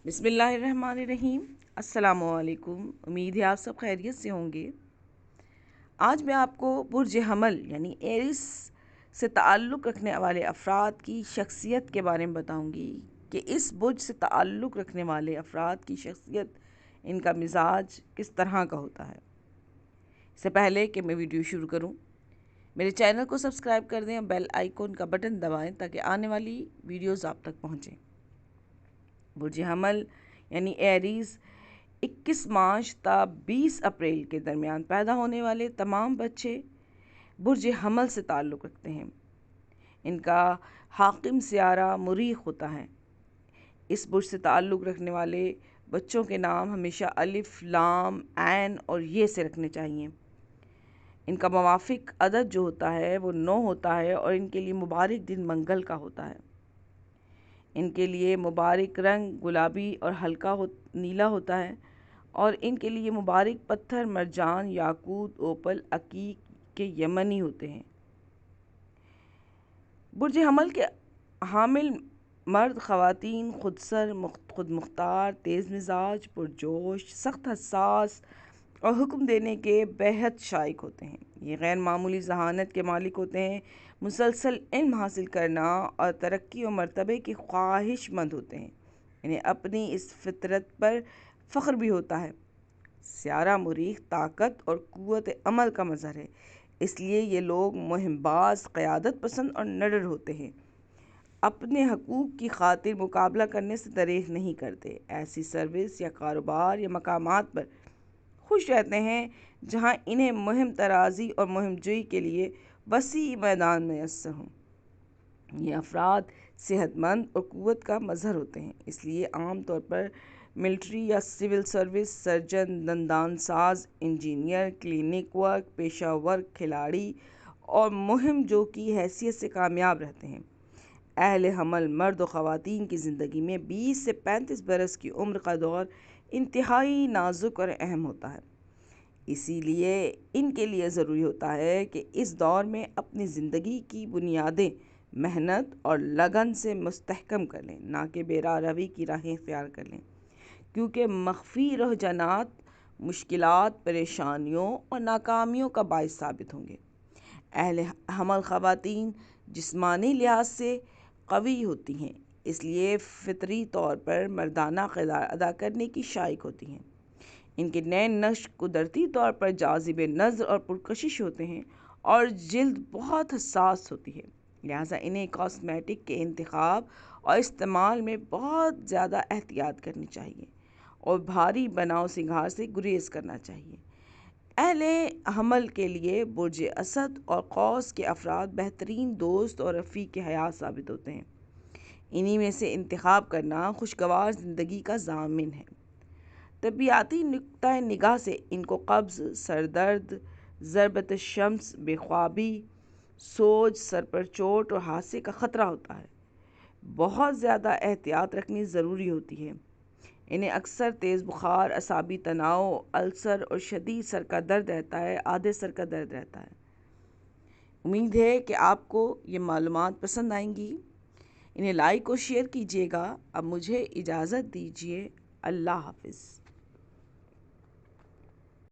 بسم اللہ الرحمن الرحیم۔ السلام علیکم، امید ہے آپ سب خیریت سے ہوں گے۔ آج میں آپ کو برج حمل یعنی ایریس سے تعلق رکھنے والے افراد کی شخصیت کے بارے میں بتاؤں گی کہ اس برج سے تعلق رکھنے والے افراد کی شخصیت، ان کا مزاج کس طرح کا ہوتا ہے۔ اس سے پہلے کہ میں ویڈیو شروع کروں، میرے چینل کو سبسکرائب کر دیں اور بیل آئیکن کا بٹن دبائیں تاکہ آنے والی ویڈیوز آپ تک پہنچیں۔ برج حمل یعنی ایریز 21 مارچ تا 20 اپریل کے درمیان پیدا ہونے والے تمام بچے برج حمل سے تعلق رکھتے ہیں۔ ان کا حاکم سیارہ مریخ ہوتا ہے۔ اس برج سے تعلق رکھنے والے بچوں کے نام ہمیشہ الف، لام، عین اور یہ سے رکھنے چاہیے۔ ان کا موافق عدد جو ہوتا ہے وہ 9 ہوتا ہے اور ان کے لیے مبارک دن منگل کا ہوتا ہے۔ ان کے لیے مبارک رنگ گلابی اور ہلکا نیلا ہوتا ہے اور ان کے لیے مبارک پتھر مرجان، یاقوت، اوپل، عقیق کے یمنی ہوتے ہیں۔ برج حمل کے حامل مرد خواتین خود مختار، تیز مزاج، پرجوش، سخت حساس اور حکم دینے کے بےحد شائق ہوتے ہیں۔ یہ غیر معمولی ذہانت کے مالک ہوتے ہیں، مسلسل علم حاصل کرنا اور ترقی و مرتبے کی خواہش مند ہوتے ہیں۔ انہیں اپنی اس فطرت پر فخر بھی ہوتا ہے۔ سیارہ مریخ طاقت اور قوت عمل کا مظہر ہے، اس لیے یہ لوگ مہم باز، قیادت پسند اور نڈر ہوتے ہیں۔ اپنے حقوق کی خاطر مقابلہ کرنے سے دریغ نہیں کرتے۔ ایسی سروس یا کاروبار یا مقامات پر خوش رہتے ہیں جہاں انہیں مہم ترازی اور مہم جوئی کے لیے وسیع میدان میسر ہوں۔ یہ افراد صحت مند اور قوت کا مظہر ہوتے ہیں، اس لیے عام طور پر ملٹری یا سول سروس، سرجن، دندان ساز، انجینئر، کلینک ورک، پیشہ ور کھلاڑی اور مہم جو کی حیثیت سے کامیاب رہتے ہیں۔ اہل حمل مرد و خواتین کی زندگی میں 20 سے 35 برس کی عمر کا دور انتہائی نازک اور اہم ہوتا ہے۔ اسی لیے ان کے لیے ضروری ہوتا ہے کہ اس دور میں اپنی زندگی کی بنیادیں محنت اور لگن سے مستحکم کر لیں، نہ کہ بے راہ روی کی راہیں اختیار کر لیں، کیونکہ مخفی رجحانات مشکلات، پریشانیوں اور ناکامیوں کا باعث ثابت ہوں گے۔ اہل حمل خواتین جسمانی لحاظ سے قوی ہوتی ہیں، اس لیے فطری طور پر مردانہ کردار ادا کرنے کی شائق ہوتی ہیں۔ ان کے نین نقش قدرتی طور پر جاذب نظر اور پرکشش ہوتے ہیں اور جلد بہت حساس ہوتی ہے، لہٰذا انہیں کاسمیٹک کے انتخاب اور استعمال میں بہت زیادہ احتیاط کرنی چاہیے اور بھاری بناؤ سنگھار سے گریز کرنا چاہیے۔ اہل حمل کے لیے برج اسد اور قوس کے افراد بہترین دوست اور رفیق حیات ثابت ہوتے ہیں۔ انہی میں سے انتخاب کرنا خوشگوار زندگی کا ضامن ہے۔ طبیعتی نقطہ نگاہ سے ان کو قبض، سر درد، ضربت الشمس، بے خوابی، سوج، سر پر چوٹ اور حادثے کا خطرہ ہوتا ہے۔ بہت زیادہ احتیاط رکھنی ضروری ہوتی ہے۔ انہیں اکثر تیز بخار، اعصابی تناؤ، السر اور شدید سر کا درد رہتا ہے، آدھے سر کا درد رہتا ہے۔ امید ہے کہ آپ کو یہ معلومات پسند آئیں گی۔ انہیں لائک اور شیئر کیجیے گا۔ اب مجھے اجازت دیجیے۔ اللہ حافظ۔